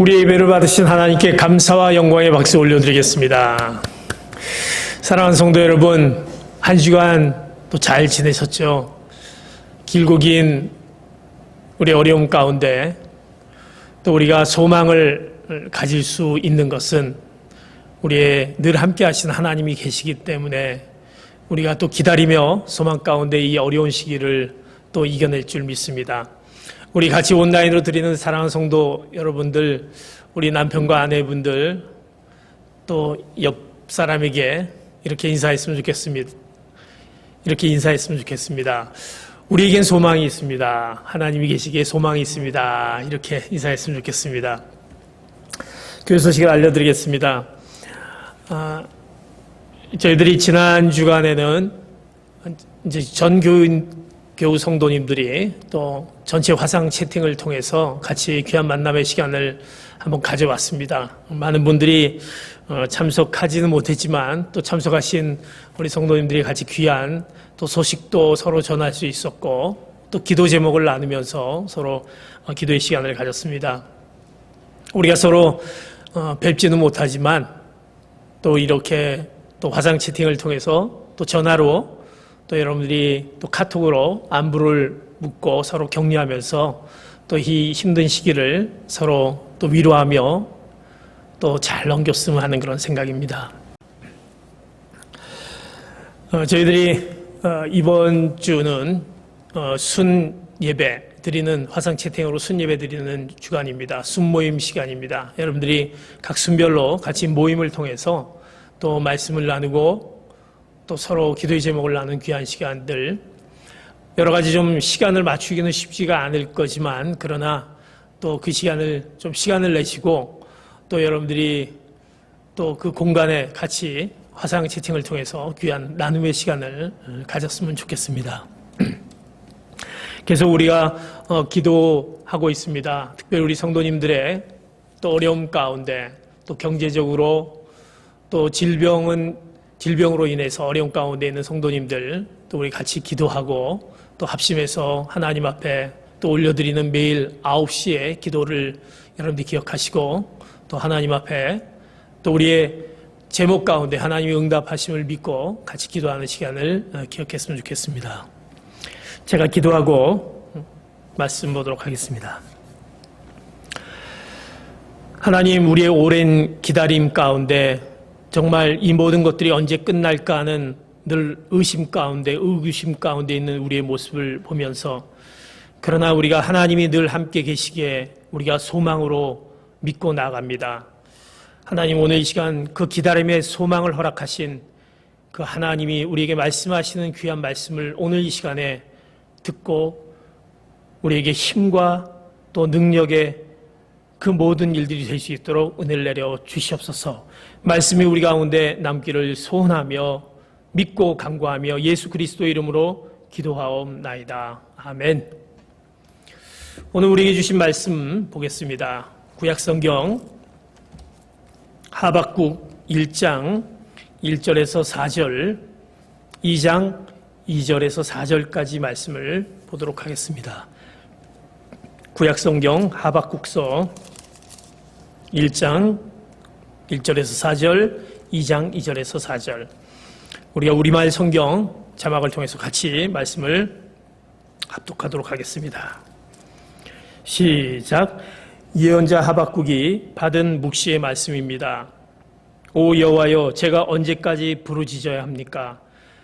우리의 예배를 받으신 하나님께 감사와 영광의 박수 올려드리겠습니다. 사랑하는 성도 여러분, 한 주간 또 잘 지내셨죠? 길고 긴 우리 어려움 가운데 또 우리가 소망을 가질 수 있는 것은 우리의 늘 함께 하신 하나님이 계시기 때문에 우리가 또 기다리며 소망 가운데 이 어려운 시기를 또 이겨낼 줄 믿습니다. 우리 같이 온라인으로 드리는 사랑하는 성도 여러분들, 우리 남편과 아내분들, 또 옆 사람에게 이렇게 인사했으면 좋겠습니다. 이렇게 인사했으면 좋겠습니다. 우리에겐 소망이 있습니다. 하나님이 계시기에 소망이 있습니다. 이렇게 인사했으면 좋겠습니다. 교회 소식을 알려드리겠습니다. 저희들이 지난 주간에는 이제 전 교우 성도님들이 또 전체 화상 채팅을 통해서 같이 귀한 만남의 시간을 한번 가져왔습니다. 많은 분들이 참석하지는 못했지만 또 참석하신 우리 성도님들이 같이 귀한 또 소식도 서로 전할 수 있었고 또 기도 제목을 나누면서 서로 기도의 시간을 가졌습니다. 우리가 서로 뵙지는 못하지만 또 이렇게 또 화상 채팅을 통해서 또 전화로 또 여러분들이 또 카톡으로 안부를 묻고 서로 격려하면서 또 이 힘든 시기를 서로 또 위로하며 또 잘 넘겼으면 하는 그런 생각입니다. 저희들이 이번 주는 순 예배 드리는 화상 채팅으로 순 예배 드리는 주간입니다. 순 모임 시간입니다. 여러분들이 각 순별로 같이 모임을 통해서 또 말씀을 나누고 또 서로 기도의 제목을 나누는 귀한 시간들, 여러 가지 좀 시간을 맞추기는 쉽지가 않을 거지만 그러나 또 그 시간을 좀 시간을 내시고 또 여러분들이 또 그 공간에 같이 화상 채팅을 통해서 귀한 나눔의 시간을 가졌으면 좋겠습니다. 계속 우리가 기도하고 있습니다. 특별히 우리 성도님들의 또 어려움 가운데 또 경제적으로 또 질병으로 인해서 어려움 가운데 있는 성도님들 또 우리 같이 기도하고 또 합심해서 하나님 앞에 또 올려드리는 매일 9시에 기도를 여러분들이 기억하시고 또 하나님 앞에 또 우리의 제목 가운데 하나님의 응답하심을 믿고 같이 기도하는 시간을 기억했으면 좋겠습니다. 제가 기도하고 말씀 보도록 하겠습니다. 하나님, 우리의 오랜 기다림 가운데 정말 이 모든 것들이 언제 끝날까 하는 늘 의심 가운데, 의구심 가운데 있는 우리의 모습을 보면서 그러나 우리가 하나님이 늘 함께 계시기에 우리가 소망으로 믿고 나아갑니다. 하나님, 오늘 이 시간 그 기다림의 소망을 허락하신 그 하나님이 우리에게 말씀하시는 귀한 말씀을 오늘 이 시간에 듣고 우리에게 힘과 또 능력의 그 모든 일들이 될 수 있도록 은혜를 내려 주시옵소서. 말씀이 우리 가운데 남기를 소원하며 믿고 간구하며 예수 그리스도 이름으로 기도하옵나이다. 아멘. 오늘 우리에게 주신 말씀 보겠습니다. 구약성경 하박국 1장 1절에서 4절, 2장 2절에서 4절까지 말씀을 보도록 하겠습니다. 구약성경 하박국서 1장 1절에서 4절, 2장 2절에서 4절. 우리가 우리말 성경 자막을 통해서 같이 말씀을 합독하도록 하겠습니다. 시작. 예언자 하박국이 받은 묵시의 말씀입니다. 오 여호와여, 제가 언제까지 부르짖어야 합니까?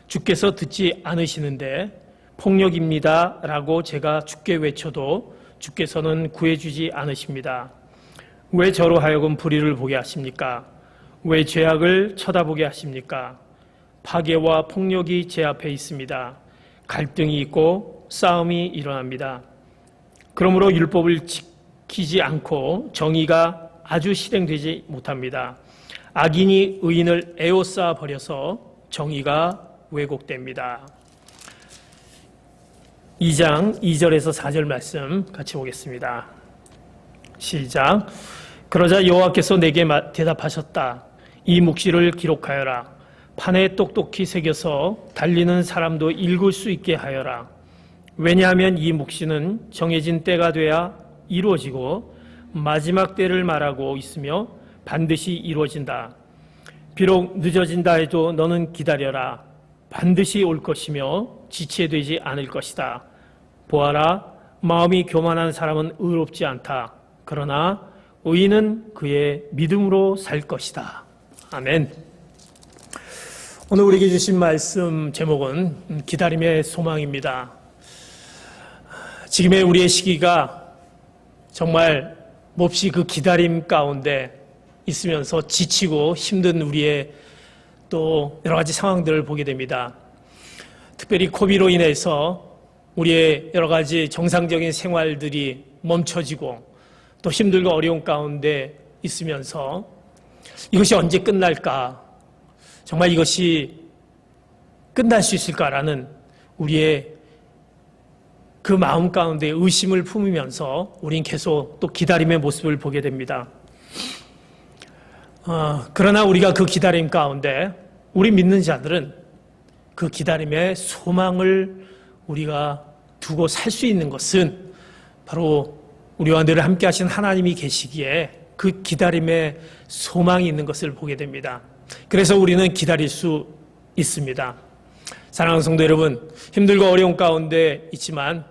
주께서 듣지 않으시는데 폭력입니다 라고 제가 주께 외쳐도 주께서는 구해주지 않으십니다. 왜 저로 하여금 불의를 보게 하십니까? 왜 죄악을 쳐다보게 하십니까? 파괴와 폭력이 제 앞에 있습니다. 갈등이 있고 싸움이 일어납니다. 그러므로 율법을 지키지 않고 정의가 아주 실행되지 못합니다. 악인이 의인을 에워싸 버려서 정의가 왜곡됩니다. 2장 2절에서 4절 말씀 같이 보겠습니다. 시작. 그러자 여호와께서 내게 대답하셨다. 이 묵시를 기록하여라. 판에 똑똑히 새겨서 달리는 사람도 읽을 수 있게 하여라. 왜냐하면 이 묵시는 정해진 때가 돼야 이루어지고 마지막 때를 말하고 있으며 반드시 이루어진다. 비록 늦어진다 해도 너는 기다려라. 반드시 올 것이며 지체되지 않을 것이다. 보아라, 마음이 교만한 사람은 의롭지 않다. 그러나 의인은 그의 믿음으로 살 것이다. 아멘. 오늘 우리에게 주신 말씀 제목은 기다림의 소망입니다. 지금의 우리의 시기가 정말 몹시 그 기다림 가운데 있으면서 지치고 힘든 우리의 또 여러 가지 상황들을 보게 됩니다. 특별히 코비드로 인해서 우리의 여러 가지 정상적인 생활들이 멈춰지고 또 힘들고 어려운 가운데 있으면서 이것이 언제 끝날까? 정말 이것이 끝날 수 있을까라는 우리의 그 마음 가운데 의심을 품으면서 우린 계속 또 기다림의 모습을 보게 됩니다. 그러나 우리가 그 기다림 가운데 우리 믿는 자들은 그 기다림의 소망을 우리가 두고 살 수 있는 것은 바로 우리와 늘 함께 하신 하나님이 계시기에 그 기다림의 소망이 있는 것을 보게 됩니다. 그래서 우리는 기다릴 수 있습니다. 사랑하는 성도 여러분, 힘들고 어려운 가운데 있지만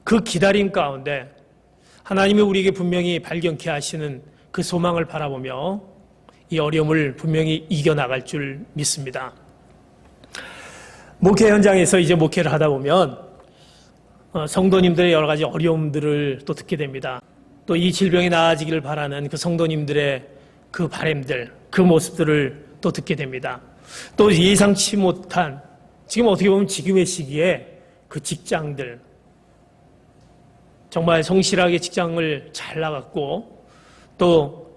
그 기다림 가운데 하나님이 우리에게 분명히 발견케 하시는 그 소망을 바라보며 이 어려움을 분명히 이겨나갈 줄 믿습니다. 목회 현장에서 이제 목회를 하다 보면 성도님들의 여러 가지 어려움들을 또 듣게 됩니다. 또 이 질병이 나아지기를 바라는 그 성도님들의 그 바람들, 그 모습들을 또 듣게 됩니다. 또 예상치 못한 지금 어떻게 보면 지금의 시기에 그 직장들 정말 성실하게 직장을 잘 나갔고 또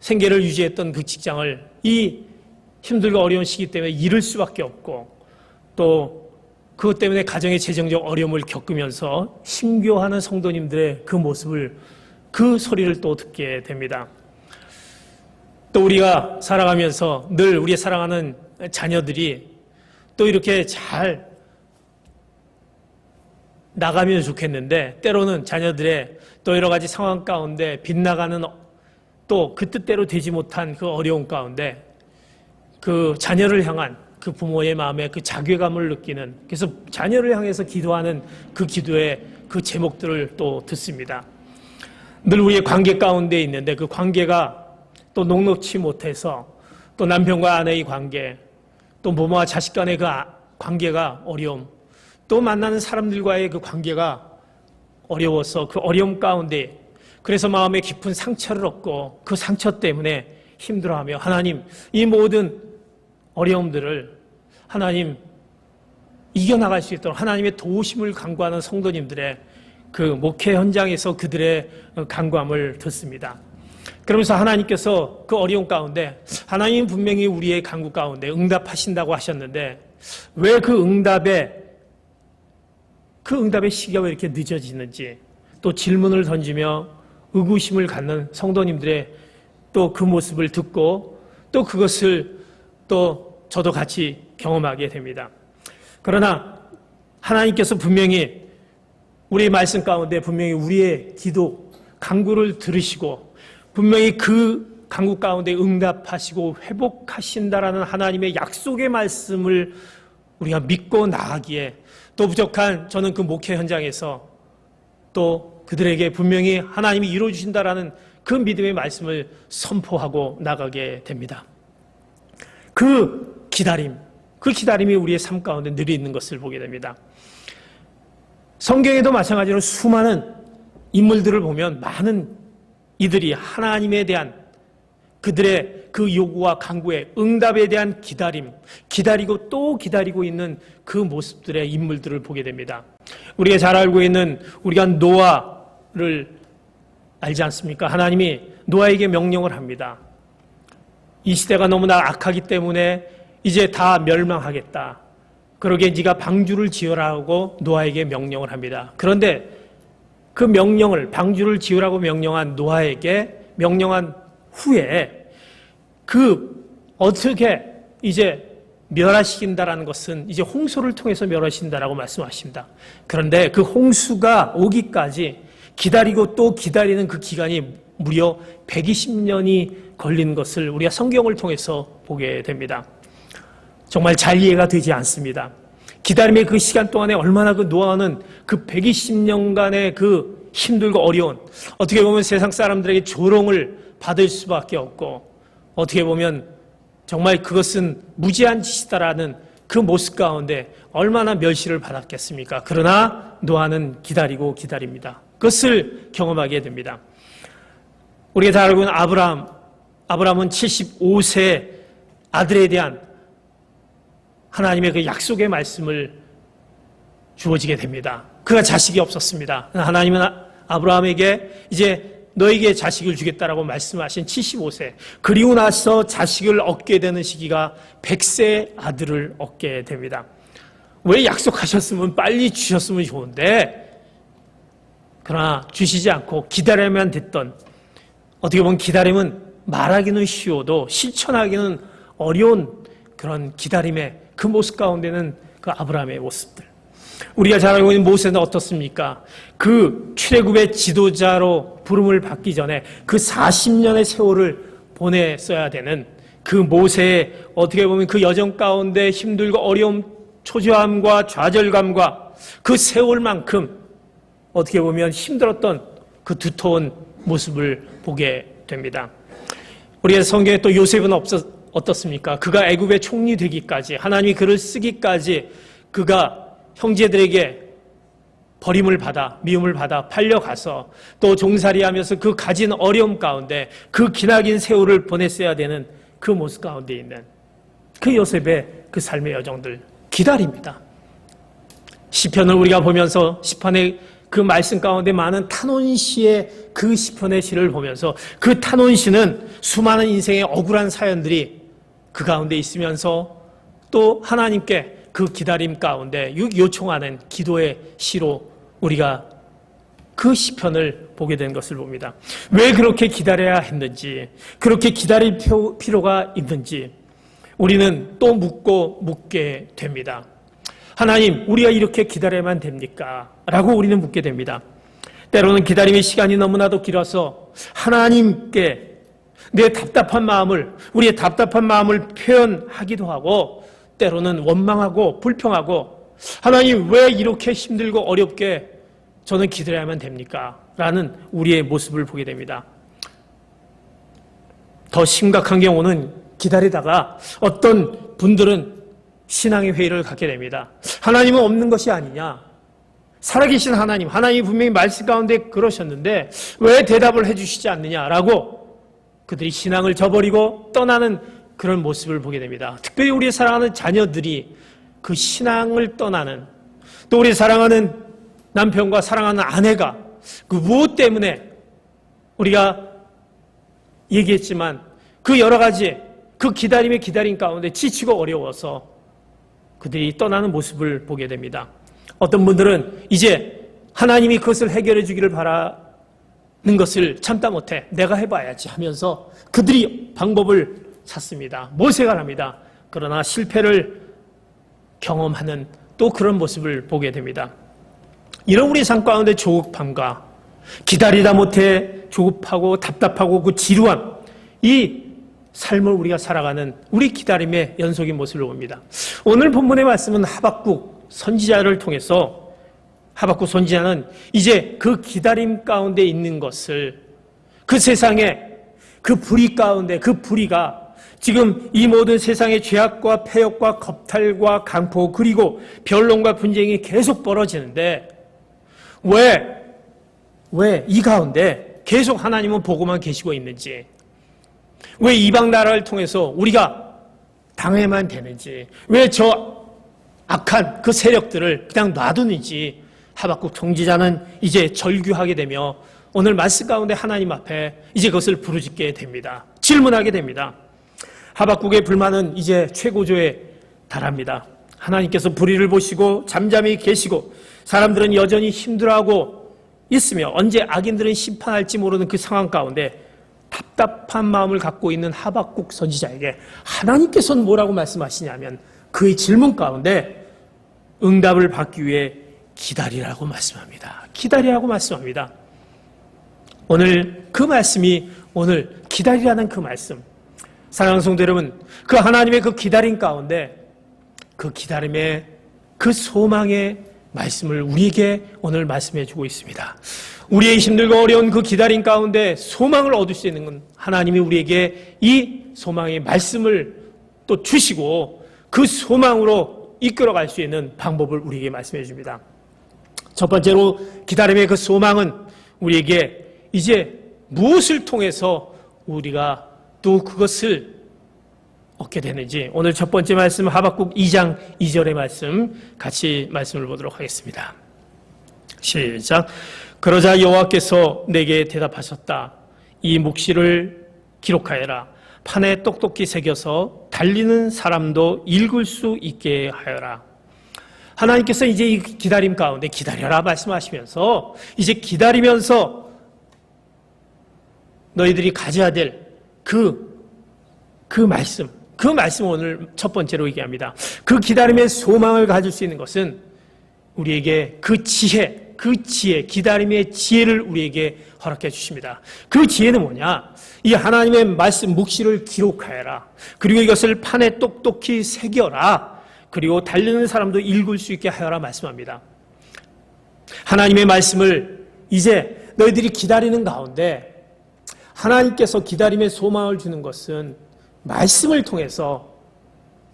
생계를 유지했던 그 직장을 이 힘들고 어려운 시기 때문에 잃을 수밖에 없고 또 그것 때문에 가정의 재정적 어려움을 겪으면서 힘겨워하는 성도님들의 그 모습을 그 소리를 또 듣게 됩니다. 또 우리가 살아가면서 늘 우리의 사랑하는 자녀들이 또 이렇게 잘 나가면 좋겠는데 때로는 자녀들의 또 여러 가지 상황 가운데 빗나가는 또 그 뜻대로 되지 못한 그 어려움 가운데 그 자녀를 향한 그 부모의 마음에 그 자괴감을 느끼는 그래서 자녀를 향해서 기도하는 그 기도의 그 제목들을 또 듣습니다. 늘 우리의 관계 가운데 있는데 그 관계가 또 녹록치 못해서 또 남편과 아내의 관계 또 부모와 자식 간의 그 관계가 어려움 또 만나는 사람들과의 그 관계가 어려워서 그 어려움 가운데 그래서 마음에 깊은 상처를 얻고 그 상처 때문에 힘들어하며 하나님 이 모든 어려움들을 하나님 이겨나갈 수 있도록 하나님의 도우심을 간구하는 성도님들의 그 목회 현장에서 그들의 간구함을 듣습니다. 그러면서 하나님께서 그 어려움 가운데 하나님 분명히 우리의 간구 가운데 응답하신다고 하셨는데 왜 그 응답의 시기가 왜 이렇게 늦어지는지 또 질문을 던지며 의구심을 갖는 성도님들의 또 그 모습을 듣고 또 그것을 또 저도 같이 경험하게 됩니다. 그러나 하나님께서 분명히 우리의 말씀 가운데 분명히 우리의 기도, 간구를 들으시고 분명히 그 간구 가운데 응답하시고 회복하신다라는 하나님의 약속의 말씀을 우리가 믿고 나가기에 또 부족한 저는 그 목회 현장에서 또 그들에게 분명히 하나님이 이루어주신다라는 그 믿음의 말씀을 선포하고 나가게 됩니다. 그 기다림이 우리의 삶 가운데 늘 있는 것을 보게 됩니다. 성경에도 마찬가지로 수많은 인물들을 보면 많은 이들이 하나님에 대한 그들의 그 요구와 간구의 응답에 대한 기다리고 또 기다리고 있는 그 모습들의 인물들을 보게 됩니다. 우리가 잘 알고 있는 우리가 노아를 알지 않습니까? 하나님이 노아에게 명령을 합니다. 이 시대가 너무나 악하기 때문에 이제 다 멸망하겠다. 그러게 네가 방주를 지으라고 노아에게 명령을 합니다. 그런데 그 명령을 방주를 지으라고 명령한 노아에게 명령한 후에 그 어떻게 이제 멸하시킨다라는 것은 이제 홍수를 통해서 멸하신다라고 말씀하십니다. 그런데 그 홍수가 오기까지 기다리고 또 기다리는 그 기간이 무려 120년이 걸린 것을 우리가 성경을 통해서 보게 됩니다. 정말 잘 이해가 되지 않습니다. 기다림의 그 시간 동안에 얼마나 그 노아는 그 120년간의 그 힘들고 어려운, 어떻게 보면 세상 사람들에게 조롱을 받을 수밖에 없고, 어떻게 보면 정말 그것은 무지한 짓이다라는 그 모습 가운데 얼마나 멸시를 받았겠습니까? 그러나 노아는 기다리고 기다립니다. 그것을 경험하게 됩니다. 우리가 잘 알고 있는 아브라함은 75세 아들에 대한 하나님의 그 약속의 말씀을 주어지게 됩니다. 그가 자식이 없었습니다. 하나님은 아브라함에게 이제 너에게 자식을 주겠다라고 말씀하신 75세. 그리고 나서 자식을 얻게 되는 시기가 100세 아들을 얻게 됩니다. 왜 약속하셨으면 빨리 주셨으면 좋은데, 그러나 주시지 않고 기다려야만 됐던, 어떻게 보면 기다림은 말하기는 쉬워도 실천하기는 어려운 그런 기다림의 그 모습 가운데는 그 아브라함의 모습들. 우리가 잘 알고 있는 모세는 어떻습니까? 그 출애굽의 지도자로 부름을 받기 전에 그 40년의 세월을 보냈어야 되는 그 모세의 어떻게 보면 그 여정 가운데 힘들고 어려움, 초조함과 좌절감과 그 세월만큼 어떻게 보면 힘들었던 그 두터운 모습을 보게 됩니다. 우리의 성경에 또 요셉은 어떻습니까? 그가 애굽의 총리 되기까지, 하나님이 그를 쓰기까지 그가 형제들에게 버림을 받아, 미움을 받아 팔려가서 또 종살이하면서 그 가진 어려움 가운데 그 기나긴 세월을 보냈어야 되는 그 모습 가운데 있는 그 요셉의 그 삶의 여정들, 기다립니다. 시편을 우리가 보면서 시편의 그 말씀 가운데 많은 탄원시의 그 시편의 시를 보면서 그 탄원시는 수많은 인생의 억울한 사연들이 그 가운데 있으면서 또 하나님께 그 기다림 가운데 요청하는 기도의 시로 우리가 그 시편을 보게 된 것을 봅니다. 왜 그렇게 기다려야 했는지, 그렇게 기다릴 필요가 있는지 우리는 또 묻게 됩니다. 하나님, 우리가 이렇게 기다려야만 됩니까? 라고 우리는 묻게 됩니다. 때로는 기다림의 시간이 너무나도 길어서 하나님께 내 답답한 마음을, 우리의 답답한 마음을 표현하기도 하고, 때로는 원망하고 불평하고, 하나님 왜 이렇게 힘들고 어렵게 저는 기다려야만 됩니까? 라는 우리의 모습을 보게 됩니다. 더 심각한 경우는 기다리다가 어떤 분들은 신앙의 회의를 갖게 됩니다. 하나님은 없는 것이 아니냐? 살아계신 하나님이 분명히 말씀 가운데 그러셨는데 왜 대답을 해주시지 않느냐라고 그들이 신앙을 저버리고 떠나는 그런 모습을 보게 됩니다. 특별히 우리 사랑하는 자녀들이 그 신앙을 떠나는, 또 우리 사랑하는 남편과 사랑하는 아내가 그 무엇 때문에 우리가 얘기했지만 그 여러 가지 그 기다림의 기다림 가운데 지치고 어려워서 그들이 떠나는 모습을 보게 됩니다. 어떤 분들은 이제 하나님이 그것을 해결해 주기를 바라는 것을 참다 못해 내가 해봐야지 하면서 그들이 방법을 찾습니다. 모색을 합니다. 그러나 실패를 경험하는 또 그런 모습을 보게 됩니다. 이런 우리 삶 가운데 조급함과 기다리다 못해 조급하고 답답하고 그 지루함, 이 삶을 우리가 살아가는 우리 기다림의 연속인 모습을 봅니다. 오늘 본문의 말씀은 하박국 선지자를 통해서 하박국 선지자는 이제 그 기다림 가운데 있는 것을, 그 세상에 그 불의 가운데 그 불의가 지금 이 모든 세상의 죄악과 폐역과 겁탈과 강포 그리고 변론과 분쟁이 계속 벌어지는데 왜 이 가운데 계속 하나님은 보고만 계시고 있는지, 왜 이방 나라를 통해서 우리가 당해만 되는지, 왜 저 악한 그 세력들을 그냥 놔두는지 하박국 선지자는 이제 절규하게 되며 오늘 말씀 가운데 하나님 앞에 이제 그것을 부르짖게 됩니다. 질문하게 됩니다. 하박국의 불만은 이제 최고조에 달합니다. 하나님께서 불의를 보시고 잠잠히 계시고 사람들은 여전히 힘들어하고 있으며 언제 악인들은 심판할지 모르는 그 상황 가운데 답답한 마음을 갖고 있는 하박국 선지자에게 하나님께서는 뭐라고 말씀하시냐면 그의 질문 가운데 응답을 받기 위해 기다리라고 말씀합니다. 기다리라고 말씀합니다. 오늘 그 말씀이 오늘 기다리라는 그 말씀. 사랑하는 성도 여러분, 그 하나님의 그 기다림 가운데 그 기다림의 그 소망의 말씀을 우리에게 오늘 말씀해 주고 있습니다. 우리의 힘들고 어려운 그 기다림 가운데 소망을 얻을 수 있는 건 하나님이 우리에게 이 소망의 말씀을 또 주시고 그 소망으로 이끌어갈 수 있는 방법을 우리에게 말씀해 줍니다. 첫 번째로 기다림의 그 소망은 우리에게 이제 무엇을 통해서 우리가 또 그것을 얻게 되는지 오늘 첫 번째 말씀 하박국 2장 2절의 말씀 같이 말씀을 보도록 하겠습니다. 시작. 그러자 여호와께서 내게 대답하셨다. 이 묵시를 기록하여라. 판에 똑똑히 새겨서 달리는 사람도 읽을 수 있게 하여라. 하나님께서 이제 이 기다림 가운데 기다려라 말씀하시면서 이제 기다리면서 너희들이 가져야 될 그 말씀 오늘 첫 번째로 얘기합니다. 그 기다림의 소망을 가질 수 있는 것은 우리에게 그 지혜, 기다림의 지혜를 우리에게 허락해 주십니다. 그 지혜는 뭐냐? 이 하나님의 말씀 묵시를 기록하여라. 그리고 이것을 판에 똑똑히 새겨라. 그리고 달리는 사람도 읽을 수 있게 하여라 말씀합니다. 하나님의 말씀을 이제 너희들이 기다리는 가운데 하나님께서 기다림의 소망을 주는 것은 말씀을 통해서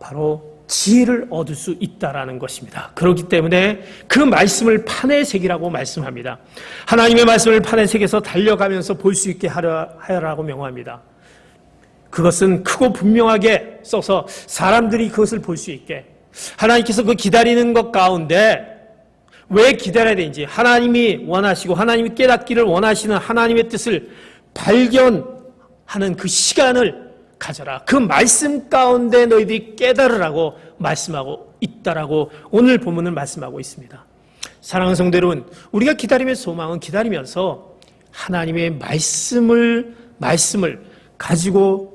바로 지혜를 얻을 수 있다라는 것입니다. 그렇기 때문에 그 말씀을 판에 새기라고 말씀합니다. 하나님의 말씀을 판에 새겨서 달려가면서 볼 수 있게 하여라고 명합니다. 그것은 크고 분명하게 써서 사람들이 그것을 볼 수 있게 하나님께서 그 기다리는 것 가운데 왜 기다려야 되는지 하나님이 원하시고 하나님이 깨닫기를 원하시는 하나님의 뜻을 발견하는 그 시간을 가져라. 그 말씀 가운데 너희들이 깨달으라고 말씀하고 있다라고 오늘 본문은 말씀하고 있습니다. 사랑하는 성도 여러분, 우리가 기다림의 소망은 기다리면서 하나님의 말씀을 가지고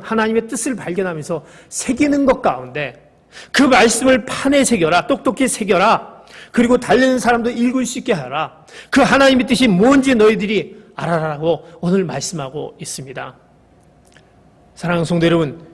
하나님의 뜻을 발견하면서 새기는 것 가운데 그 말씀을 판에 새겨라. 똑똑히 새겨라. 그리고 달리는 사람도 읽을 수 있게 하라. 그 하나님의 뜻이 뭔지 너희들이 알아라라고 오늘 말씀하고 있습니다. 사랑하는 성도 여러분,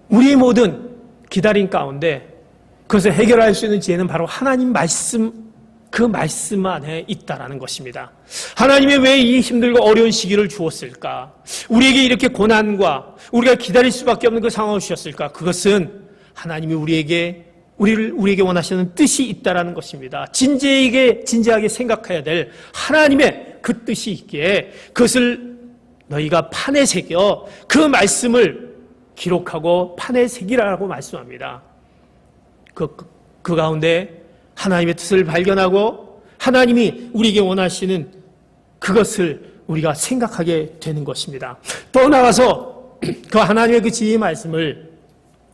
우리의 모든 기다림 가운데 그것을 해결할 수 있는 지혜는 바로 하나님 말씀, 그 말씀 안에 있다라는 것입니다. 하나님이 왜 이 힘들고 어려운 시기를 주었을까? 우리에게 이렇게 고난과 우리가 기다릴 수밖에 없는 그 상황을 주셨을까? 그것은 하나님이 우리에게 원하시는 뜻이 있다라는 것입니다. 진지하게 생각해야 될 하나님의 그 뜻이 있기에 그것을 너희가 판에 새겨 그 말씀을 기록하고 판에 새기라고 말씀합니다. 그 가운데 하나님의 뜻을 발견하고 하나님이 우리에게 원하시는 그것을 우리가 생각하게 되는 것입니다. 또 나가서 그 하나님의 그 지혜의 말씀을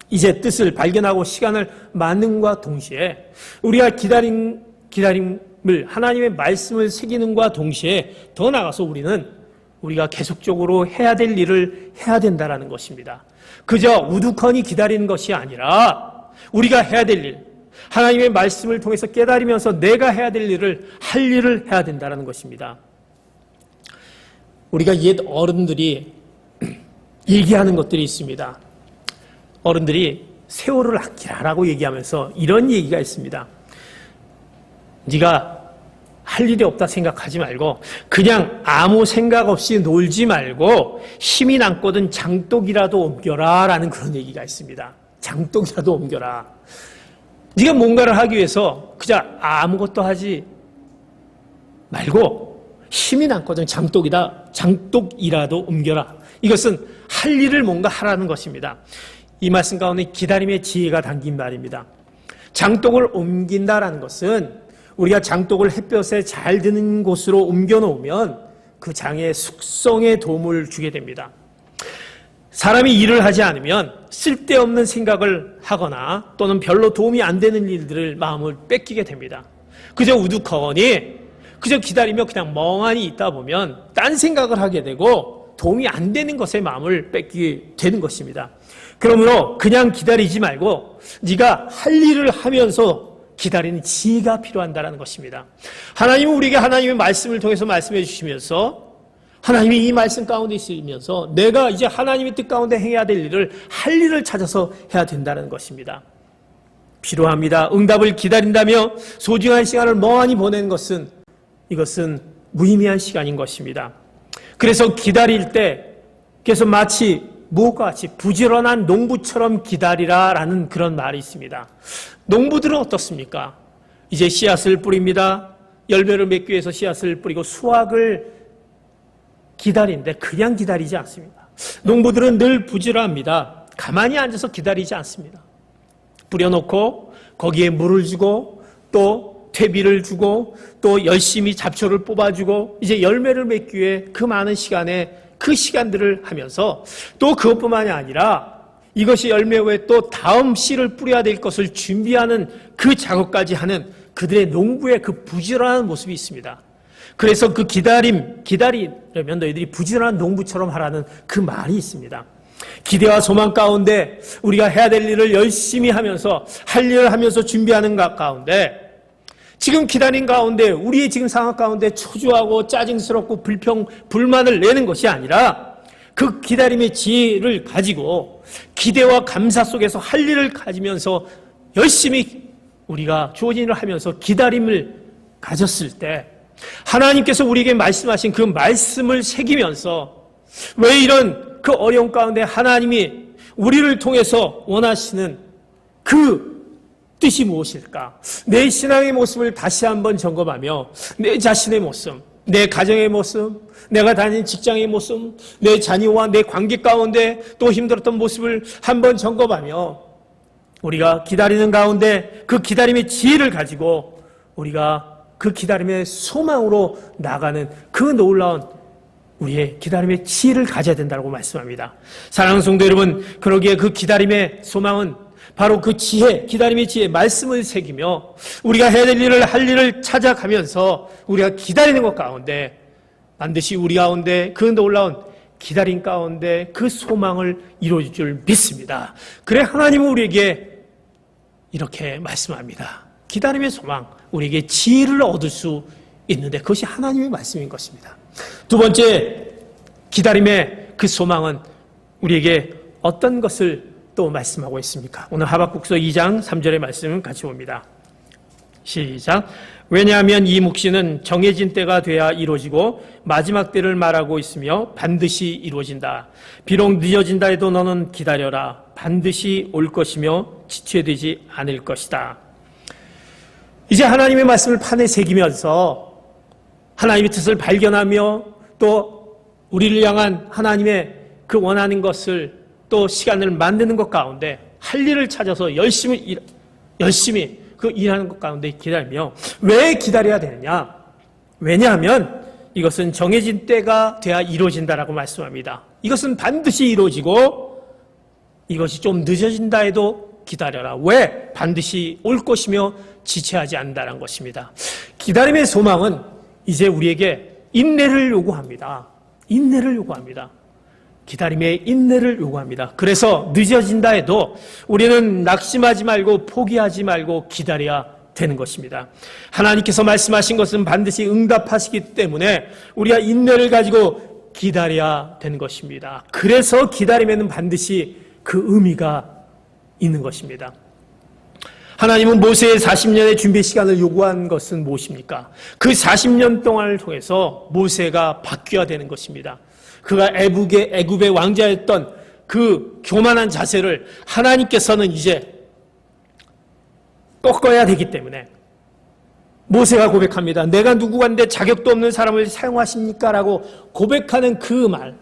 이제 뜻을 발견하고 시간을 맞는과 동시에 우리가 기다림을 하나님의 말씀을 새기는과 동시에 더 나가서 우리가 계속적으로 해야 될 일을 해야 된다라는 것입니다. 그저 우두커니 기다리는 것이 아니라 우리가 해야 될 일, 하나님의 말씀을 통해서 깨달으면서 내가 해야 될 일을 할 일을 해야 된다라는 것입니다. 우리가 옛 어른들이 얘기하는 것들이 있습니다. 어른들이 세월을 아끼라라고 얘기하면서 이런 얘기가 있습니다. 네가 할 일이 없다 생각하지 말고 그냥 아무 생각 없이 놀지 말고 힘이 남거든 장독이라도 옮겨라 라는 그런 얘기가 있습니다. 장독이라도 옮겨라. 네가 뭔가를 하기 위해서 그냥 아무것도 하지 말고 힘이 남거든 장독이라도 옮겨라. 이것은 할 일을 뭔가 하라는 것입니다. 이 말씀 가운데 기다림의 지혜가 담긴 말입니다. 장독을 옮긴다라는 것은 우리가 장독을 햇볕에 잘 드는 곳으로 옮겨놓으면 그 장의 숙성에 도움을 주게 됩니다. 사람이 일을 하지 않으면 쓸데없는 생각을 하거나 또는 별로 도움이 안 되는 일들을 마음을 뺏기게 됩니다. 그저 우두커니 그저 기다리며 그냥 멍하니 있다 보면 딴 생각을 하게 되고 도움이 안 되는 것에 마음을 뺏기게 되는 것입니다. 그러므로 그냥 기다리지 말고 네가 할 일을 하면서 기다리는 지혜가 필요한다는 것입니다. 하나님은 우리에게 하나님의 말씀을 통해서 말씀해 주시면서 하나님이 이 말씀 가운데 있으면서 내가 이제 하나님의 뜻 가운데 행해야 될 일을 할 일을 찾아서 해야 된다는 것입니다. 필요합니다. 응답을 기다린다며 소중한 시간을 멍하니 보낸 것은 이것은 무의미한 시간인 것입니다. 그래서 기다릴 때 그래서 마치 무엇과 같이 부지런한 농부처럼 기다리라라는 그런 말이 있습니다. 농부들은 어떻습니까? 이제 씨앗을 뿌립니다. 열매를 맺기 위해서 씨앗을 뿌리고 수확을 기다리는데 그냥 기다리지 않습니다. 농부들은 늘 부지런합니다. 가만히 앉아서 기다리지 않습니다. 뿌려놓고 거기에 물을 주고 또 퇴비를 주고 또 열심히 잡초를 뽑아주고 이제 열매를 맺기 위해 그 많은 시간에 그 시간들을 하면서 또 그것뿐만이 아니라 이것이 열매 후에 또 다음 씨를 뿌려야 될 것을 준비하는 그 작업까지 하는 그들의 농부의 그 부지런한 모습이 있습니다. 그래서 그 기다리려면 너희들이 부지런한 농부처럼 하라는 그 말이 있습니다. 기대와 소망 가운데 우리가 해야 될 일을 열심히 하면서 할 일을 하면서 준비하는 것 가운데 지금 기다린 가운데 우리의 지금 상황 가운데 초조하고 짜증스럽고 불만을 내는 것이 아니라 그 기다림의 지혜를 가지고 기대와 감사 속에서 할 일을 가지면서 열심히 우리가 주어진 일을 하면서 기다림을 가졌을 때 하나님께서 우리에게 말씀하신 그 말씀을 새기면서 왜 이런 그 어려움 가운데 하나님이 우리를 통해서 원하시는 그 뜻이 무엇일까? 내 신앙의 모습을 다시 한번 점검하며 내 자신의 모습, 내 가정의 모습, 내가 다니는 직장의 모습, 내 자녀와 내 관계 가운데 또 힘들었던 모습을 한번 점검하며 우리가 기다리는 가운데 그 기다림의 지혜를 가지고 우리가 그 기다림의 소망으로 나가는 그 놀라운 우리의 기다림의 지혜를 가져야 된다고 말씀합니다. 사랑하는 성도 여러분, 그러기에 그 기다림의 소망은 바로 그 지혜, 기다림의 지혜, 말씀을 새기며 우리가 해야 될 일을 할 일을 찾아가면서 우리가 기다리는 것 가운데 반드시 우리 가운데 그 놀라운 기다림 가운데 그 소망을 이루어질 줄 믿습니다. 그래 하나님은 우리에게 이렇게 말씀합니다. 기다림의 소망, 우리에게 지혜를 얻을 수 있는데 그것이 하나님의 말씀인 것입니다. 두 번째, 기다림의 그 소망은 우리에게 어떤 것을 또 말씀하고 있습니까? 오늘 하박국서 2장 3절의 말씀을 같이 봅니다. 시작. 왜냐하면 이 묵시는 정해진 때가 돼야 이루어지고 마지막 때를 말하고 있으며 반드시 이루어진다. 비록 늦어진다 해도 너는 기다려라. 반드시 올 것이며 지체되지 않을 것이다. 이제 하나님의 말씀을 판에 새기면서 하나님의 뜻을 발견하며 또 우리를 향한 하나님의 그 원하는 것을 또 시간을 만드는 것 가운데 할 일을 찾아서 열심히 그 일하는 것 가운데 기다리며 왜 기다려야 되느냐? 왜냐하면 이것은 정해진 때가 돼야 이루어진다라고 말씀합니다. 이것은 반드시 이루어지고 이것이 좀 늦어진다 해도 기다려라. 왜? 반드시 올 것이며 지체하지 않는다는 것입니다. 기다림의 소망은 이제 우리에게 인내를 요구합니다. 인내를 요구합니다. 기다림의 인내를 요구합니다. 그래서 늦어진다 해도 우리는 낙심하지 말고 포기하지 말고 기다려야 되는 것입니다. 하나님께서 말씀하신 것은 반드시 응답하시기 때문에 우리가 인내를 가지고 기다려야 되는 것입니다. 그래서 기다림에는 반드시 그 의미가 있는 것입니다. 하나님은 모세의 40년의 준비 시간을 요구한 것은 무엇입니까? 그 40년 동안을 통해서 모세가 바뀌어야 되는 것입니다. 그가 애굽의 왕자였던 그 교만한 자세를 하나님께서는 이제 꺾어야 되기 때문에 모세가 고백합니다. 내가 누구간데 자격도 없는 사람을 사용하십니까? 라고 고백하는 그 말,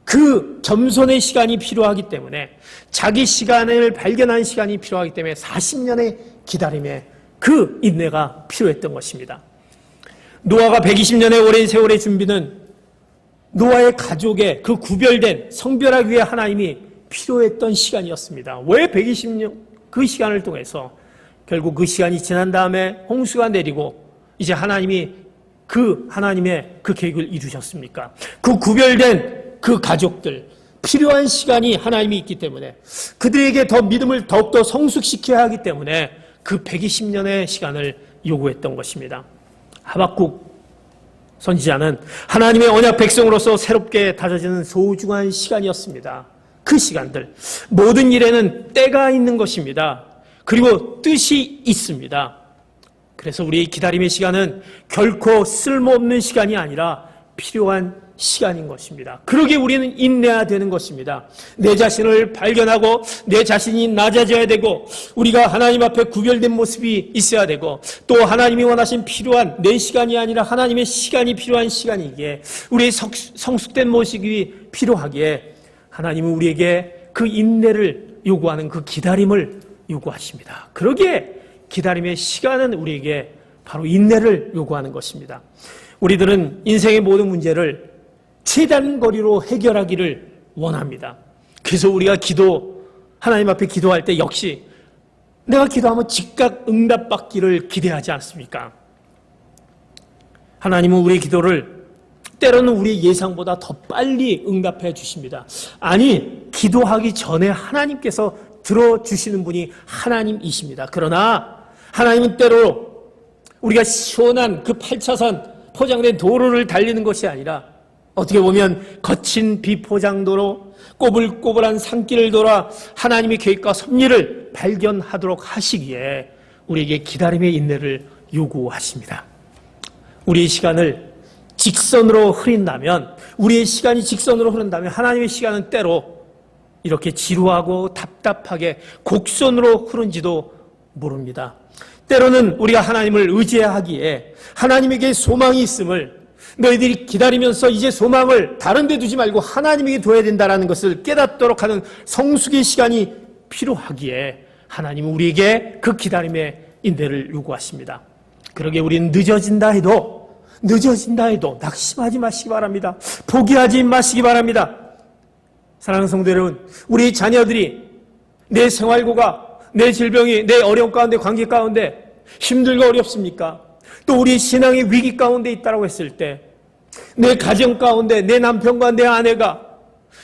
그 겸손의 시간이 필요하기 때문에 자기 시간을 발견하는 시간이 필요하기 때문에 40년의 기다림에 그 인내가 필요했던 것입니다. 노아가 120년의 오랜 세월의 준비는 노아의 가족의 그 구별된 성별하기 위해 하나님이 필요했던 시간이었습니다. 왜 120년 그 시간을 통해서 결국 그 시간이 지난 다음에 홍수가 내리고 이제 하나님의 그 계획을 이루셨습니까? 그 구별된 그 가족들 필요한 시간이 하나님이 있기 때문에 그들에게 더 믿음을 더욱더 성숙시켜야 하기 때문에 그 120년의 시간을 요구했던 것입니다. 하박국 선지자는 하나님의 언약 백성으로서 새롭게 다져지는 소중한 시간이었습니다. 그 시간들, 모든 일에는 때가 있는 것입니다. 그리고 뜻이 있습니다. 그래서 우리의 기다림의 시간은 결코 쓸모없는 시간이 아니라 필요한 시간인 것입니다. 그러기에 우리는 인내해야 되는 것입니다. 내 자신을 발견하고 내 자신이 낮아져야 되고 우리가 하나님 앞에 구별된 모습이 있어야 되고 또 하나님이 원하신 필요한 내 시간이 아니라 하나님의 시간이 필요한 시간이기에 우리의 성숙된 모습이 필요하기에 하나님은 우리에게 그 인내를 요구하는 그 기다림을 요구하십니다. 그러기에 기다림의 시간은 우리에게 바로 인내를 요구하는 것입니다. 우리들은 인생의 모든 문제를 최단 거리로 해결하기를 원합니다. 그래서 우리가 하나님 앞에 기도할 때 역시 내가 기도하면 즉각 응답받기를 기대하지 않습니까? 하나님은 우리의 기도를 때로는 우리의 예상보다 더 빨리 응답해 주십니다. 아니, 기도하기 전에 하나님께서 들어주시는 분이 하나님이십니다. 그러나 하나님은 때로 우리가 시원한 그 8차선 포장된 도로를 달리는 것이 아니라 어떻게 보면 거친 비포장도로 꼬불꼬불한 산길을 돌아 하나님의 계획과 섭리를 발견하도록 하시기에 우리에게 기다림의 인내를 요구하십니다. 우리의 시간을 직선으로 흐린다면, 우리의 시간이 직선으로 흐른다면 하나님의 시간은 때로 이렇게 지루하고 답답하게 곡선으로 흐른지도 모릅니다. 때로는 우리가 하나님을 의지하기에 하나님에게 소망이 있음을 너희들이 기다리면서 이제 소망을 다른 데 두지 말고 하나님에게 둬야 된다는 것을 깨닫도록 하는 성숙의 시간이 필요하기에 하나님은 우리에게 그 기다림의 인내를 요구하십니다. 그러기에 우리는 늦어진다 해도 낙심하지 마시기 바랍니다. 포기하지 마시기 바랍니다. 사랑하는 성도 여러분, 우리 자녀들이 내 생활고가, 내 질병이, 내 어려움 가운데, 관계 가운데 힘들고 어렵습니까? 또 우리 신앙의 위기 가운데 있다고 했을 때 내 가정 가운데 내 남편과 내 아내가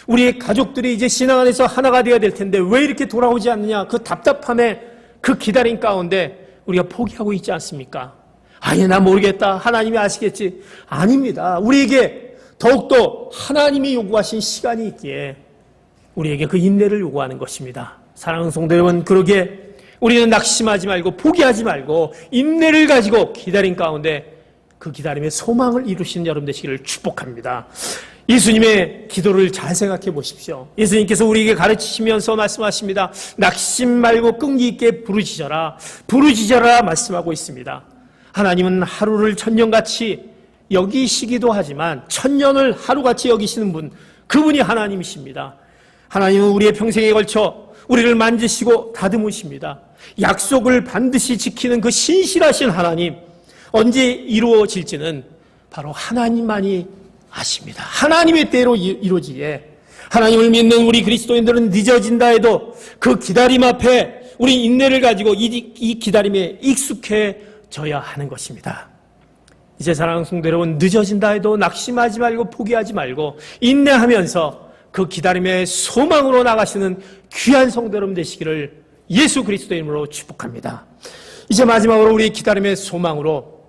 우리의 가족들이 이제 신앙 안에서 하나가 되어야 될 텐데 왜 이렇게 돌아오지 않느냐, 그 답답함에 그 기다림 가운데 우리가 포기하고 있지 않습니까? 아니, 나 모르겠다, 하나님이 아시겠지. 아닙니다. 우리에게 더욱더 하나님이 요구하신 시간이 있기에 우리에게 그 인내를 요구하는 것입니다. 사랑하는 성도 여러분, 그러기에 우리는 낙심하지 말고 포기하지 말고 인내를 가지고 기다림 가운데 그 기다림의 소망을 이루시는 여러분 되시기를 축복합니다. 예수님의 기도를 잘 생각해 보십시오. 예수님께서 우리에게 가르치시면서 말씀하십니다. 낙심 말고 끈기 있게 부르짖어라 말씀하고 있습니다. 하나님은 하루를 천년같이 여기시기도 하지만 천년을 하루같이 여기시는 분, 그분이 하나님이십니다. 하나님은 우리의 평생에 걸쳐 우리를 만지시고 다듬으십니다. 약속을 반드시 지키는 그 신실하신 하나님, 언제 이루어질지는 바로 하나님만이 아십니다. 하나님의 때로 이루어지기에 하나님을 믿는 우리 그리스도인들은 늦어진다 해도 그 기다림 앞에 우리 인내를 가지고 이 기다림에 익숙해져야 하는 것입니다. 이제 사랑하는 성도 여러분, 늦어진다 해도 낙심하지 말고 포기하지 말고 인내하면서 그 기다림의 소망으로 나가시는 귀한 성도 여러분 되시기를 예수 그리스도의 이름으로 축복합니다. 이제 마지막으로 우리 기다림의 소망으로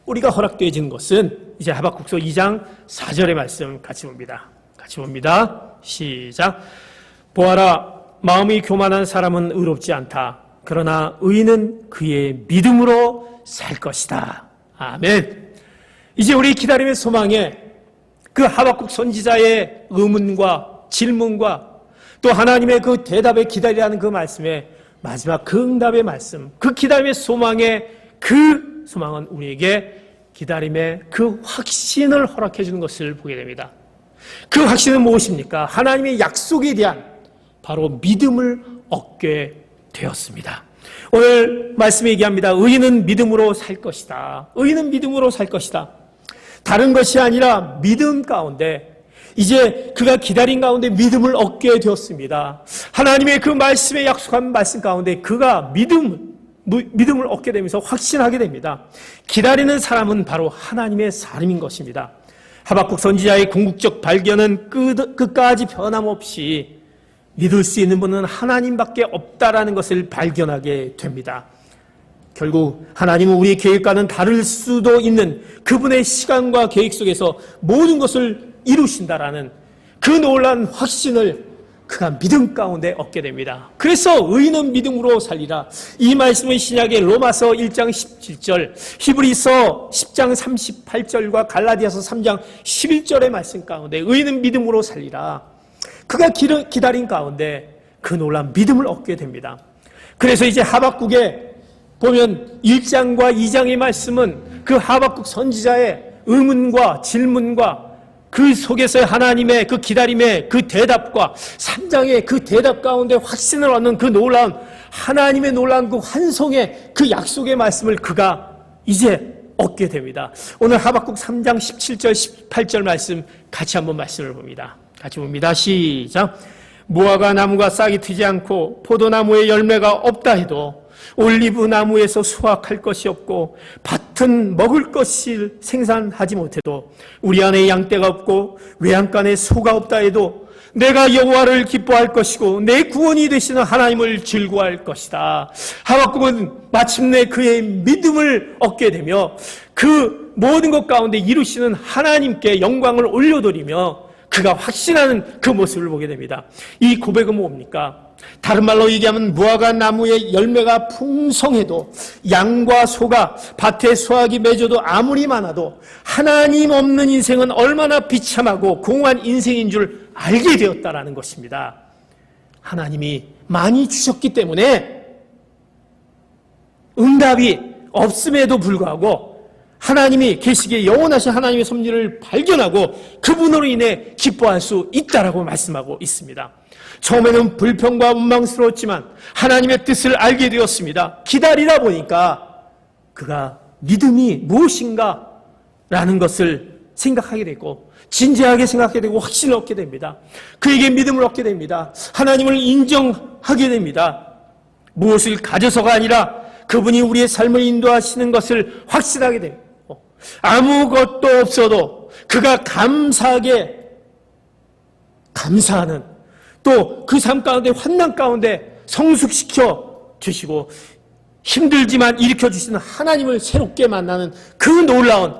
우리가 허락되어지는 것은 이제 하박국서 2장 4절의 말씀 같이 봅니다. 시작. 보아라, 마음이 교만한 사람은 의롭지 않다. 그러나 의인은 그의 믿음으로 살 것이다. 아멘. 이제 우리 기다림의 소망에 그 하박국 선지자의 의문과 질문과 또 하나님의 그 대답에 기다리라는 그 말씀에 마지막 그 응답의 말씀, 그 기다림의 소망의 그 소망은 우리에게 기다림의 그 확신을 허락해 주는 것을 보게 됩니다. 그 확신은 무엇입니까? 하나님의 약속에 대한 바로 믿음을 얻게 되었습니다. 오늘 말씀에 얘기합니다. 의인은 믿음으로 살 것이다. 의인은 믿음으로 살 것이다. 다른 것이 아니라 믿음 가운데 이제 그가 기다린 가운데 믿음을 얻게 되었습니다. 하나님의 그 말씀에 약속한 말씀 가운데 그가 믿음을 얻게 되면서 확신하게 됩니다. 기다리는 사람은 바로 하나님의 사람인 것입니다. 하박국 선지자의 궁극적 발견은 끝까지 변함없이 믿을 수 있는 분은 하나님밖에 없다라는 것을 발견하게 됩니다. 결국 하나님은 우리의 계획과는 다를 수도 있는 그분의 시간과 계획 속에서 모든 것을 이루신다라는 그 놀라운 확신을 그가 믿음 가운데 얻게 됩니다. 그래서 의인은 믿음으로 살리라. 이 말씀은 신약의 로마서 1장 17절, 히브리서 10장 38절과 갈라디아서 3장 11절의 말씀 가운데 의인은 믿음으로 살리라. 그가 기다린 가운데 그 놀라운 믿음을 얻게 됩니다. 그래서 이제 하박국에 보면 1장과 2장의 말씀은 그 하박국 선지자의 의문과 질문과 그 속에서의 하나님의 그 기다림의 그 대답과 3장의 그 대답 가운데 확신을 얻는 그 놀라운 하나님의 놀라운 그 환송의 그 약속의 말씀을 그가 이제 얻게 됩니다. 오늘 하박국 3장 17절 18절 말씀 같이 한번 말씀을 봅니다. 같이 봅니다. 시작. 무화과 나무가 싹이 트지 않고 포도나무에 열매가 없다 해도 올리브 나무에서 수확할 것이 없고 밭은 먹을 것을 생산하지 못해도 우리 안에 양떼가 없고 외양간에 소가 없다 해도 내가 여호와를 기뻐할 것이고 내 구원이 되시는 하나님을 즐거워할 것이다. 하박국은 마침내 그의 믿음을 얻게 되며 그 모든 것 가운데 이루시는 하나님께 영광을 올려드리며 그가 확신하는 그 모습을 보게 됩니다. 이 고백은 뭡니까? 다른 말로 얘기하면 무화과 나무의 열매가 풍성해도 양과 소가 밭에 수확이 맺어도 아무리 많아도 하나님 없는 인생은 얼마나 비참하고 공허한 인생인 줄 알게 되었다라는 것입니다. 하나님이 많이 주셨기 때문에 응답이 없음에도 불구하고 하나님이 계시기에 영원하신 하나님의 섭리를 발견하고 그분으로 인해 기뻐할 수 있다라고 말씀하고 있습니다. 처음에는 불평과 원망스러웠지만 하나님의 뜻을 알게 되었습니다. 기다리다 보니까 그가 믿음이 무엇인가 라는 것을 생각하게 되고 진지하게 생각하게 되고 확신을 얻게 됩니다. 그에게 믿음을 얻게 됩니다. 하나님을 인정하게 됩니다. 무엇을 가져서가 아니라 그분이 우리의 삶을 인도하시는 것을 확신하게 됩니다. 아무것도 없어도 그가 감사하게 감사하는 또 그 삶 가운데 환난 가운데 성숙시켜 주시고 힘들지만 일으켜 주시는 하나님을 새롭게 만나는 그 놀라운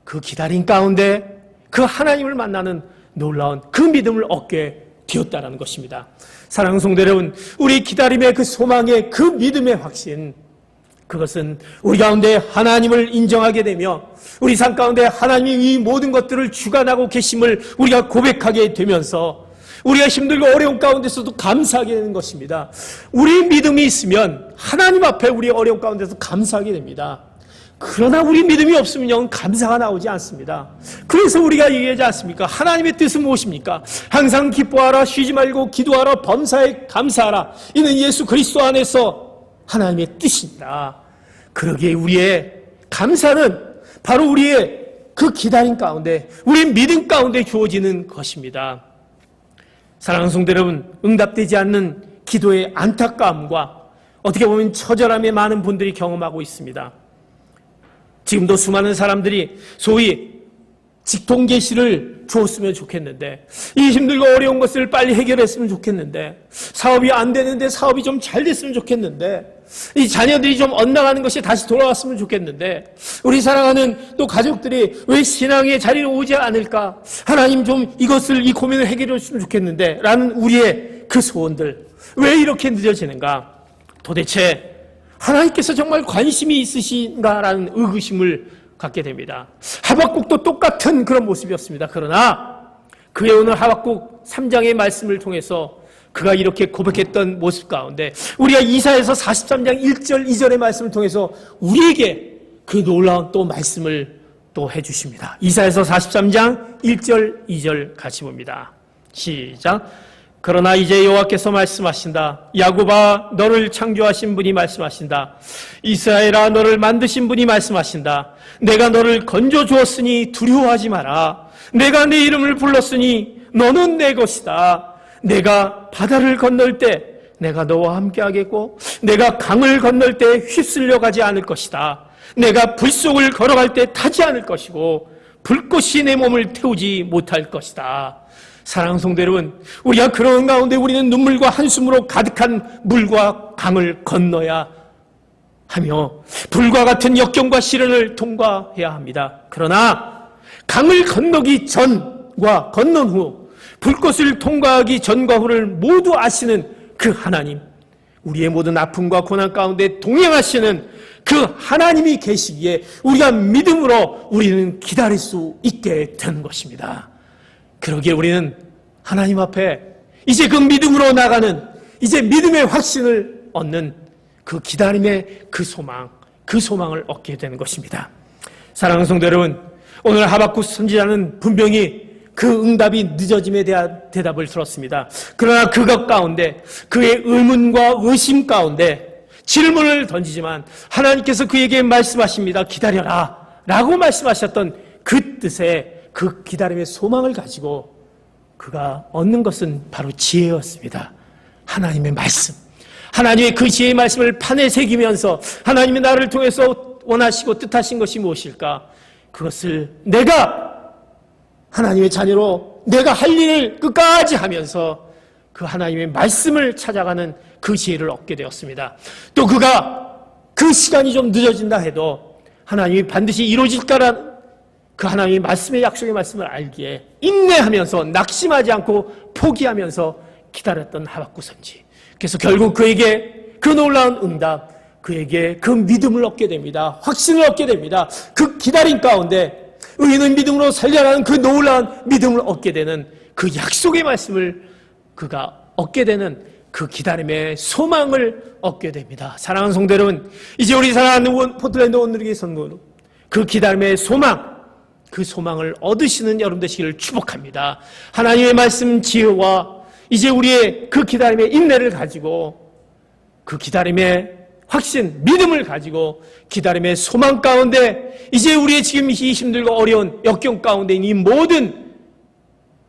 그 기다림 가운데 그 하나님을 만나는 놀라운 그 믿음을 얻게 되었다는 것입니다. 사랑하는 성도 여러분, 우리 기다림의 그 소망의 그 믿음의 확신, 그것은 우리 가운데 하나님을 인정하게 되며 우리 삶 가운데 하나님이 이 모든 것들을 주관하고 계심을 우리가 고백하게 되면서 우리가 힘들고 어려운 가운데서도 감사하게 되는 것입니다. 우리 믿음이 있으면 하나님 앞에 우리 어려운 가운데서 감사하게 됩니다. 그러나 우리 믿음이 없으면 감사가 나오지 않습니다. 그래서 우리가 얘기하지 않습니까? 하나님의 뜻은 무엇입니까? 항상 기뻐하라, 쉬지 말고 기도하라, 범사에 감사하라. 이는 예수 그리스도 안에서 하나님의 뜻입니다. 그러기에 우리의 감사는 바로 우리의 그 기다림 가운데, 우리의 믿음 가운데 주어지는 것입니다. 사랑하는 성도 여러분, 응답되지 않는 기도의 안타까움과 어떻게 보면 처절함에 많은 분들이 경험하고 있습니다. 지금도 수많은 사람들이 소위 직통계시를 주었으면 좋겠는데, 이 힘들고 어려운 것을 빨리 해결했으면 좋겠는데, 사업이 안 되는데 사업이 좀 잘 됐으면 좋겠는데, 이 자녀들이 좀 엇나가는 것이 다시 돌아왔으면 좋겠는데, 우리 사랑하는 또 가족들이 왜 신앙의 자리로 오지 않을까? 하나님 좀 이것을, 이 고민을 해결해 주시면 좋겠는데 라는 우리의 그 소원들, 왜 이렇게 늦어지는가? 도대체 하나님께서 정말 관심이 있으신가라는 의구심을 갖게 됩니다. 하박국도 똑같은 그런 모습이었습니다. 그러나 그의 오늘 하박국 3장의 말씀을 통해서 그가 이렇게 고백했던 모습 가운데 우리가 이사야서 43장 1절 2절의 말씀을 통해서 우리에게 그 놀라운 또 말씀을 또 해주십니다. 이사야서 43장 1절 2절 같이 봅니다. 시작. 그러나 이제 여호와께서 말씀하신다. 야곱아, 너를 창조하신 분이 말씀하신다. 이스라엘아, 너를 만드신 분이 말씀하신다. 내가 너를 건져 주었으니 두려워하지 마라. 내가 네 이름을 불렀으니 너는 내 것이다. 내가 바다를 건널 때 내가 너와 함께 하겠고, 내가 강을 건널 때 휩쓸려 가지 않을 것이다. 내가 불 속을 걸어갈 때 타지 않을 것이고, 불꽃이 내 몸을 태우지 못할 것이다. 사랑하는 성도 여러분, 우리가 그런 가운데 우리는 눈물과 한숨으로 가득한 물과 강을 건너야 하며 불과 같은 역경과 시련을 통과해야 합니다. 그러나 강을 건너기 전과 건넌 후 불꽃을 통과하기 전과 후를 모두 아시는 그 하나님, 우리의 모든 아픔과 고난 가운데 동행하시는 그 하나님이 계시기에 우리가 믿음으로 우리는 기다릴 수 있게 되는 것입니다. 그러기에 우리는 하나님 앞에 이제 그 믿음으로 나가는, 이제 믿음의 확신을 얻는 그 기다림의 그 소망을 얻게 되는 것입니다. 사랑하는 성도 여러분, 오늘 하박국 선지자는 분명히 그 응답이 늦어짐에 대한 대답을 들었습니다. 그러나 그것 가운데, 그의 의문과 의심 가운데 질문을 던지지만 하나님께서 그에게 말씀하십니다. 기다려라 라고 말씀하셨던 그 뜻에, 그 기다림의 소망을 가지고 그가 얻는 것은 바로 지혜였습니다. 하나님의 말씀, 하나님의 그 지혜의 말씀을 판에 새기면서 하나님이 나를 통해서 원하시고 뜻하신 것이 무엇일까? 그것을 내가 하나님의 자녀로 내가 할 일을 끝까지 하면서 그 하나님의 말씀을 찾아가는 그 지혜를 얻게 되었습니다. 또 그가 그 시간이 좀 늦어진다 해도 하나님이 반드시 이루어질까라는 그 하나님의 말씀의 약속의 말씀을 알기에 인내하면서 낙심하지 않고 포기하면서 기다렸던 하박국 선지. 그래서 결국 그에게 그 놀라운 응답, 그에게 그 믿음을 얻게 됩니다. 확신을 얻게 됩니다. 그 기다림 가운데 의인은 믿음으로 살려라는 그 놀라운 믿음을 얻게 되는 그 약속의 말씀을 그가 얻게 되는 그 기다림의 소망을 얻게 됩니다. 사랑하는 성도 여러분, 이제 우리 사랑하는 포틀랜드 온누리교회 성도, 그 기다림의 소망, 그 소망을 얻으시는 여러분 되시기를 축복합니다. 하나님의 말씀 지혜와 이제 우리의 그 기다림의 인내를 가지고, 그 기다림의 확신, 믿음을 가지고 기다림의 소망 가운데 이제 우리의 지금 이 힘들고 어려운 역경 가운데 이 모든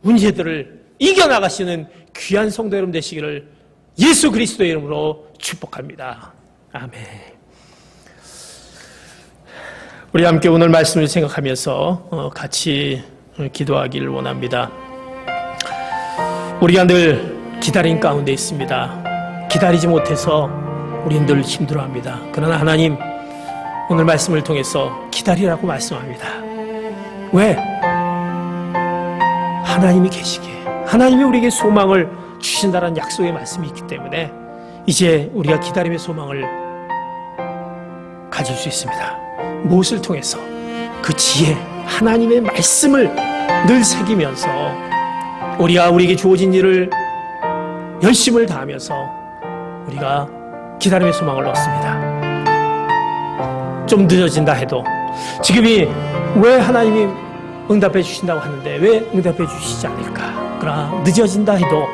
문제들을 이겨나가시는 귀한 성도 여러분 되시기를 예수 그리스도의 이름으로 축복합니다. 아멘. 우리 함께 오늘 말씀을 생각하면서 같이 기도하기를 원합니다. 우리가 늘 기다림 가운데 있습니다. 기다리지 못해서 우리는 늘 힘들어합니다. 그러나 하나님 오늘 말씀을 통해서 기다리라고 말씀합니다. 왜? 하나님이 계시기에, 하나님이 우리에게 소망을 주신다는 약속의 말씀이 있기 때문에 이제 우리가 기다림의 소망을 가질 수 있습니다. 무엇을 통해서? 그 지혜, 하나님의 말씀을 늘 새기면서 우리가 우리에게 주어진 일을 열심을 다하면서 우리가 기다림의 소망을 얻습니다. 좀 늦어진다 해도 지금이 왜 하나님이 응답해 주신다고 하는데 왜 응답해 주시지 않을까? 그러나 늦어진다 해도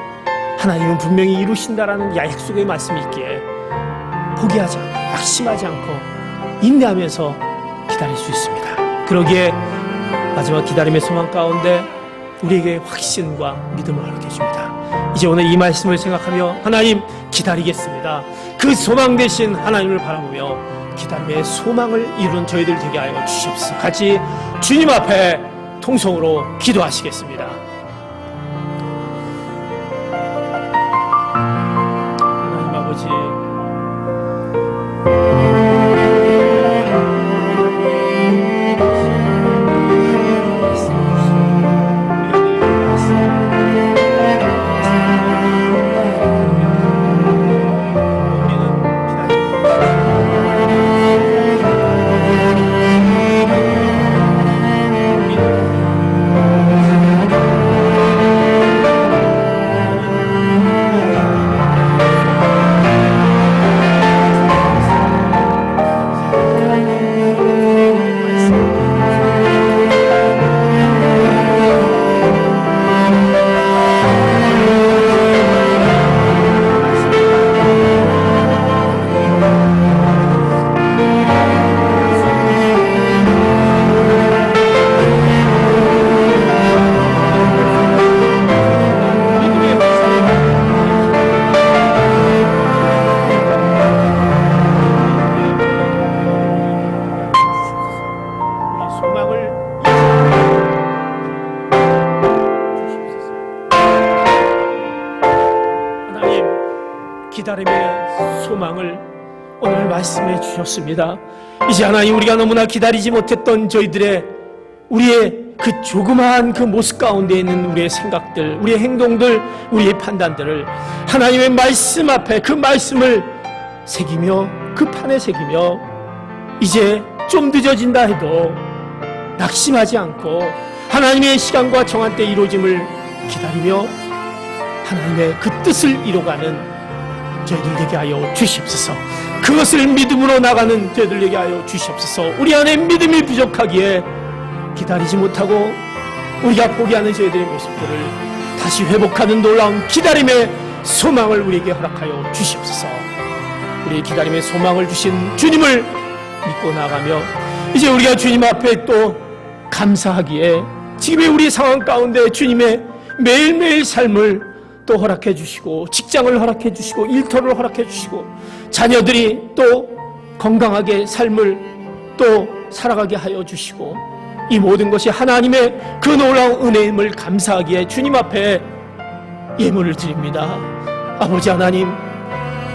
하나님은 분명히 이루신다라는 약속의 말씀이 있기에 포기하지 않고 낙심하지 않고 인내하면서 기다릴 수 있습니다. 그러기에 마지막 기다림의 소망 가운데 우리에게 확신과 믿음을 얻게 해줍니다. 이제 오늘 이 말씀을 생각하며 하나님 기다리겠습니다. 그 소망 되신 하나님을 바라보며 기다림의 소망을 이루는 저희들 되게 하여 주십시오. 같이 주님 앞에 통성으로 기도하시겠습니다. 하나님 아버지, 기다림의 소망을 오늘 말씀해 주셨습니다. 이제 하나님, 우리가 너무나 기다리지 못했던 우리의 그 조그마한 그 모습 가운데 있는 우리의 생각들, 우리의 행동들, 우리의 판단들을 하나님의 말씀 앞에 그 말씀을 새기며, 그 판에 새기며, 이제 좀 늦어진다 해도 낙심하지 않고 하나님의 시간과 정한 때 이루어짐을 기다리며 하나님의 그 뜻을 이뤄가는 저희들 되게 하여 주시옵소서. 그것을 믿음으로 나가는 저희들 되게 하여 주시옵소서. 우리 안에 믿음이 부족하기에 기다리지 못하고 우리가 포기하는 저희들의 모습들을 다시 회복하는 놀라운 기다림의 소망을 우리에게 허락하여 주시옵소서. 우리의 기다림의 소망을 주신 주님을 믿고 나가며 이제 우리가 주님 앞에 또 감사하기에 지금의 우리 상황 가운데 주님의 매일매일 삶을 또 허락해 주시고, 직장을 허락해 주시고, 일터를 허락해 주시고, 자녀들이 또 건강하게 삶을 또 살아가게 하여 주시고, 이 모든 것이 하나님의 그 놀라운 은혜임을 감사하기에 주님 앞에 예물을 드립니다. 아버지 하나님,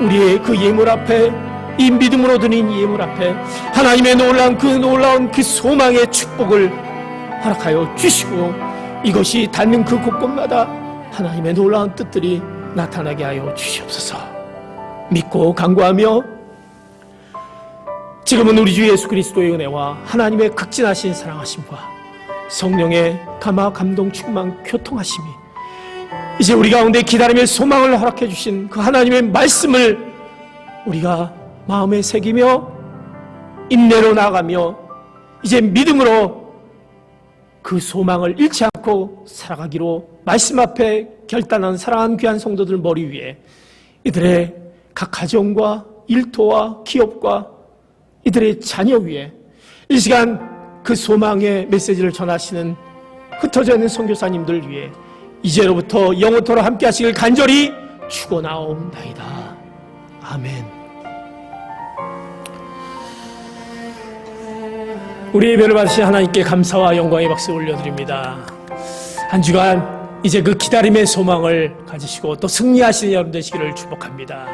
우리의 그 예물 앞에, 이 믿음으로 드린 예물 앞에 하나님의 놀라운 그 소망의 축복을 허락하여 주시고, 이것이 닿는 그 곳곳마다 하나님의 놀라운 뜻들이 나타나게 하여 주시옵소서. 믿고 간구하며 지금은 우리 주 예수 그리스도의 은혜와 하나님의 극진하신 사랑하심과 성령의 감화 감동 충만 교통하심이 이제 우리 가운데 기다림의 소망을 허락해 주신 그 하나님의 말씀을 우리가 마음에 새기며 인내로 나아가며 이제 믿음으로 그 소망을 잃지 않고 살아가기로 말씀 앞에 결단한 사랑하는 귀한 성도들 머리 위에 이들의 각 가정과 일터와 기업과 이들의 자녀 위에 이 시간 그 소망의 메시지를 전하시는 흩어져 있는 선교사님들 위해 이제로부터 영원토록 함께 하시길 간절히 축원하옵나이다. 아멘. 우리 예배를 받으신 하나님께 감사와 영광의 박수 올려드립니다. 한 주간 이제 그 기다림의 소망을 가지시고 또 승리하시는 여러분 되시기를 축복합니다.